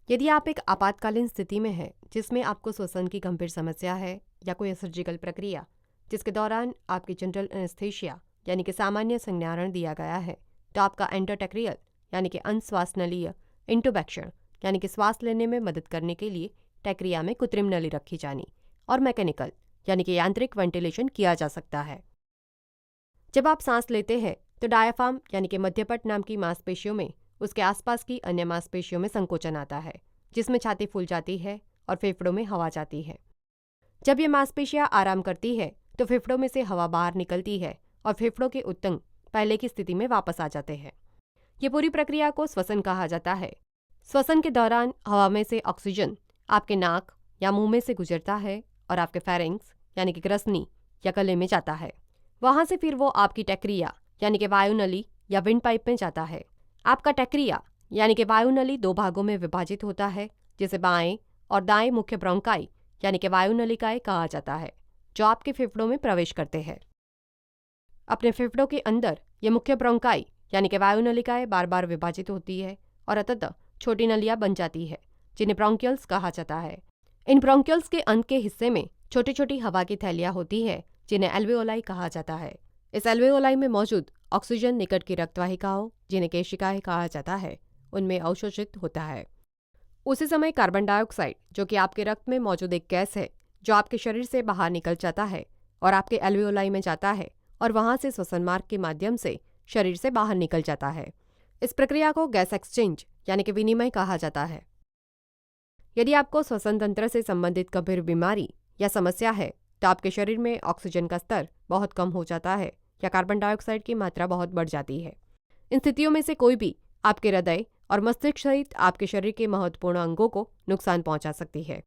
यदि आप एक आपातकालीन स्थिति में हैं जिसमें आपको श्वसन की गंभीर समस्या है या कोई सर्जिकल प्रक्रिया जिसके दौरान आपकी जनरल एनेस्थीसिया यानी कि सामान्य संज्ञारण दिया गया है, तो आपका एंडोटेक्रियल यानी कि अंश्वासनलीय इंटुबेक्शन यानी कि श्वास लेने में मदद करने के लिए टेक्रिया में कृत्रिम नली रखी जानी और मैकेनिकल यानी कि यांत्रिक वेंटिलेशन किया जा सकता है। जब आप सांस लेते हैं तो डायाफ्राम यानी कि मध्यपट नाम की मांसपेशियों में उसके आसपास की अन्य मांसपेशियों में संकोचन आता है, जिसमें छाती फूल जाती है और फेफड़ों में हवा जाती है। जब ये मांसपेशियां आराम करती है तो फेफड़ों में से हवा बाहर निकलती है और फेफड़ों के उत्तंग पहले की स्थिति में वापस आ जाते हैं। ये पूरी प्रक्रिया को श्वसन कहा जाता है। श्वसन के दौरान हवा में से ऑक्सीजन आपके नाक या मुंह में से गुजरता है और आपके फेरिंग्स यानी कि ग्रसनी या गले में जाता है। वहां से फिर वो आपकी टेक्रिया यानी कि वायुनली या विंड पाइप में जाता है। आपका टेक्रिया यानी कि वायुनली दो भागों में विभाजित होता है, जिसे बाएं और दाएं मुख्य ब्रोंकाई यानी कि वायुनलिकाएं कहा जाता है, जो आपके फेफड़ों में प्रवेश करते हैं। अपने फेफड़ों के अंदर ये मुख्य ब्रोंकाई यानी कि वायुनलिकाएं बार बार विभाजित होती है और अंततः छोटी नलियां बन जाती है, जिन्हें ब्रोंकियल्स कहा जाता है। इन ब्रोंकियल्स के अंत के हिस्से में छोटी छोटी हवा की थैलियां होती है, जिन्हें एल्वेओलाई कहा जाता है। इस एल्वेओलाई में मौजूद ऑक्सीजन निकट की रक्तवाहिकाओं, जिन्हें केशिकाएं कहा जाता है, उनमें अवशोषित होता है। उसी समय कार्बन डाइऑक्साइड, जो कि आपके रक्त में मौजूद एक गैस है, जो आपके शरीर से बाहर निकल जाता है और आपके एल्वेओलाई में जाता है और वहां से श्वसन मार्ग के माध्यम से शरीर से बाहर निकल जाता है। इस प्रक्रिया को गैस एक्सचेंज यानी कि विनिमय कहा जाता है। यदि आपको श्वसन तंत्र से संबंधित गंभीर बीमारी या समस्या है तो आपके शरीर में ऑक्सीजन का स्तर बहुत कम हो जाता है या कार्बन डाइऑक्साइड की मात्रा बहुत बढ़ जाती है। इन स्थितियों में से कोई भी आपके हृदय और मस्तिष्क सहित आपके शरीर के महत्वपूर्ण अंगों को नुकसान पहुंचा सकती है।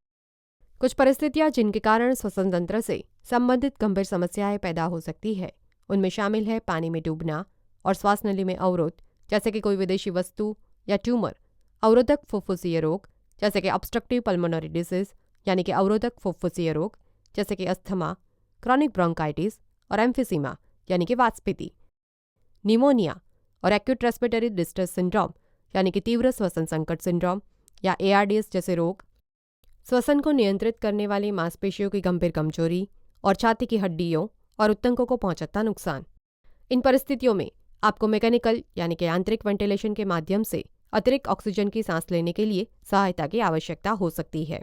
कुछ परिस्थितियां जिनके कारण श्वसन तंत्र से संबंधित गंभीर समस्याएं पैदा हो सकती है, उनमें शामिल है पानी में डूबना और श्वास नली में अवरोध, जैसे कि कोई विदेशी वस्तु या ट्यूमर, अवरोधक फुफ्फुसीय रोग जैसे कि ऑब्स्ट्रक्टिव पल्मोनरी डिसीज यानी कि अवरोधक फुफ्फुसीय रोग जैसे कि अस्थमा, क्रॉनिक ब्रोंकाइटिस और एम्फिसीमा यानी कि वातस्फीति, निमोनिया और एक्यूट रेस्पिरेटरी डिस्ट्रेस सिंड्रोम यानी कि तीव्र श्वसन संकट सिंड्रोम या ARDS जैसे रोग, श्वसन को नियंत्रित करने वाली मांसपेशियों की गंभीर कमजोरी और छाती की हड्डियों और उत्तंकों को पहुंचता नुकसान। इन परिस्थितियों में आपको मैकेनिकल यानी कि यांत्रिक वेंटिलेशन के माध्यम से अतिरिक्त ऑक्सीजन की सांस लेने के लिए सहायता की आवश्यकता हो सकती है।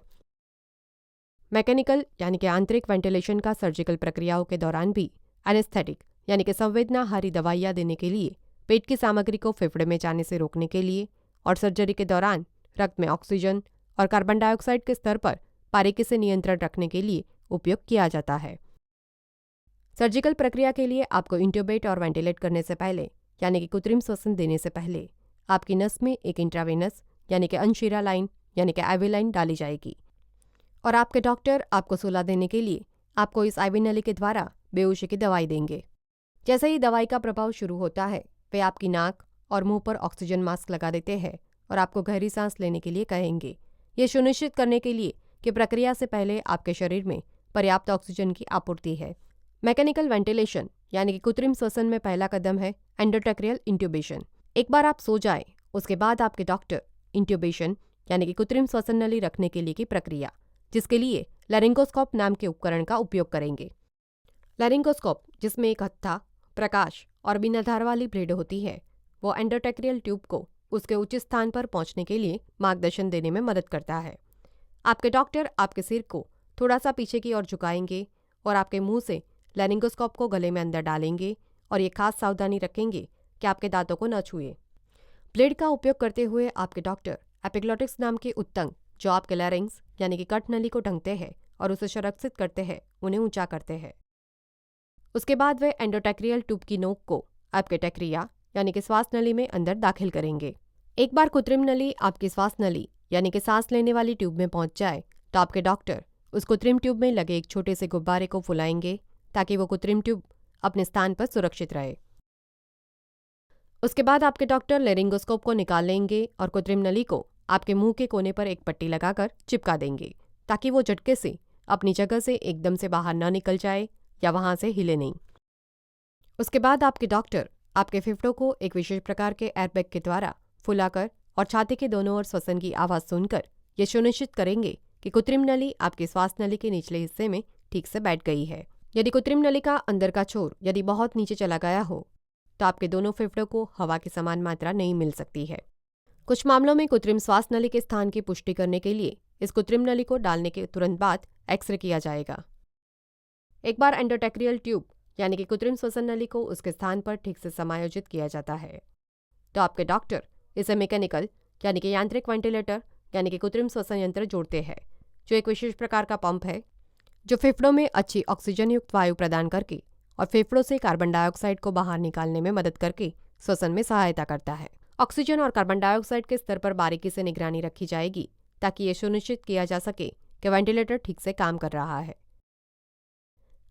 मैकेनिकल यानी कि आंतरिक वेंटिलेशन का सर्जिकल प्रक्रियाओं के दौरान भी एनेस्थेटिक यानी कि संवेदनाहारी दवाइयां देने के लिए, पेट की सामग्री को फेफड़े में जाने से रोकने के लिए और सर्जरी के दौरान रक्त में ऑक्सीजन और कार्बन डाइऑक्साइड के स्तर पर बारीकी से नियंत्रण रखने के लिए उपयोग किया जाता है। सर्जिकल प्रक्रिया के लिए आपको इंट्यूबेट और वेंटिलेट करने से पहले यानी कि कृत्रिम श्वसन देने से पहले आपकी नस में एक इंट्रावेनस यानी कि अंशिरा लाइन यानी कि आईवी लाइन डाली जाएगी और आपके डॉक्टर आपको सुला देने के लिए आपको इस आईवी नली के द्वारा बेहोशी की दवाई देंगे। जैसे ही दवाई का प्रभाव शुरू होता है, वे आपकी नाक और मुंह पर ऑक्सीजन मास्क लगा देते हैं और आपको गहरी सांस लेने के लिए कहेंगे, ये सुनिश्चित करने के लिए कि प्रक्रिया से पहले आपके शरीर में पर्याप्त ऑक्सीजन की आपूर्ति है। मैकेनिकल वेंटिलेशन यानी कि कृत्रिम श्वसन में पहला कदम है एंडोटेक्रियल इंट्यूबेशन। एक बार आप सो जाएं, उसके बाद आपके डॉक्टर इंट्यूबेशन यानी कि कृत्रिम श्वसन नली रखने के लिए की प्रक्रिया, जिसके लिए लैरिंगोस्कोप नाम के उपकरण का उपयोग करेंगे। लैरिंगोस्कोप, जिसमें एक हत्था, प्रकाश और बिना धार वाली ब्लेड होती है, वो एंडोटेक्रियल ट्यूब को उसके उचित स्थान पर पहुंचने के लिए मार्गदर्शन देने में मदद करता है। आपके डॉक्टर आपके सिर को थोड़ा सा पीछे की ओर झुकाएंगे और आपके मुंह से लैरिंगोस्कोप को गले में अंदर डालेंगे और ये खास सावधानी रखेंगे कि आपके दांतों को न छुए। ब्लेड का उपयोग करते हुए आपके डॉक्टर एपिग्लोटिक्स नाम के उत्तंग, जो आपके लैरिंग्स यानी कि कंठनली को ढंकते हैं और उसे संरक्षित करते हैं, उन्हें ऊंचा करते हैं। उसके बाद वे एंडोटेक्रियल ट्यूब की नोक को आपके टेक्रिया यानी कि श्वास नली में अंदर दाखिल करेंगे। एक बार कृत्रिम नली आपकी श्वास नली यानी कि सांस लेने वाली ट्यूब में पहुंच जाए तो आपके डॉक्टर उस कृत्रिम ट्यूब में लगे एक छोटे से गुब्बारे को फुलाएंगे ताकि वो कृत्रिम ट्यूब अपने स्थान पर सुरक्षित रहे। उसके बाद आपके डॉक्टर लैरिंगोस्कोप को निकाल लेंगे और कृत्रिम नली को आपके मुंह के कोने पर एक पट्टी लगाकर चिपका देंगे ताकि वो झटके से अपनी जगह से एकदम से बाहर न निकल जाए या वहां से हिले नहीं। उसके बाद आपके डॉक्टर आपके फेफड़ों को एक विशेष प्रकार के एयरबैग के द्वारा फुलाकर और छाती के दोनों ओर श्वसन की आवाज़ सुनकर ये सुनिश्चित करेंगे कि कृत्रिम नली आपकी श्वास नली के निचले हिस्से में ठीक से बैठ गई है। यदि कृत्रिम नली का अंदर का छोर यदि बहुत नीचे चला गया हो तो आपके दोनों फेफड़ों को हवा की समान मात्रा नहीं मिल सकती है। कुछ मामलों में कृत्रिम श्वास नली के स्थान की पुष्टि करने के लिए इस कृत्रिम नली को डालने के तुरंत बाद एक्सरे किया जाएगा। एक बार एंडोटेक्रियल ट्यूब यानी कि कृत्रिम श्वसन नली को उसके स्थान पर ठीक से समायोजित किया जाता है तो आपके डॉक्टर इसे मैकेनिकल यानी कि यांत्रिक वेंटिलेटर यानी कि कृत्रिम श्वसन यंत्र जोड़ते हैं, जो एक विशेष प्रकार का पंप है जो फेफड़ों में अच्छी ऑक्सीजन युक्त वायु प्रदान करके और फेफड़ों से कार्बन डाइऑक्साइड को बाहर निकालने में मदद करके श्वसन में सहायता करता है। ऑक्सीजन और कार्बन डाइऑक्साइड के स्तर पर बारीकी से निगरानी रखी जाएगी ताकि ये सुनिश्चित किया जा सके कि वेंटिलेटर ठीक से काम कर रहा है।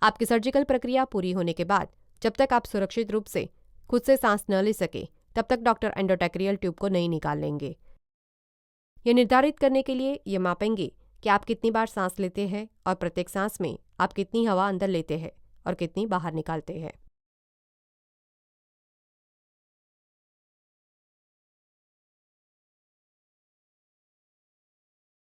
आपकी सर्जिकल प्रक्रिया पूरी होने के बाद जब तक आप सुरक्षित रूप से खुद से सांस न ले सके तब तक डॉक्टर एंडोटेक्रियल ट्यूब को नहीं निकाल लेंगे। ये निर्धारित करने के लिए ये मापेंगे कि आप कितनी बार सांस लेते हैं और प्रत्येक सांस में आप कितनी हवा अंदर लेते हैं और कितनी बाहर निकालते हैं।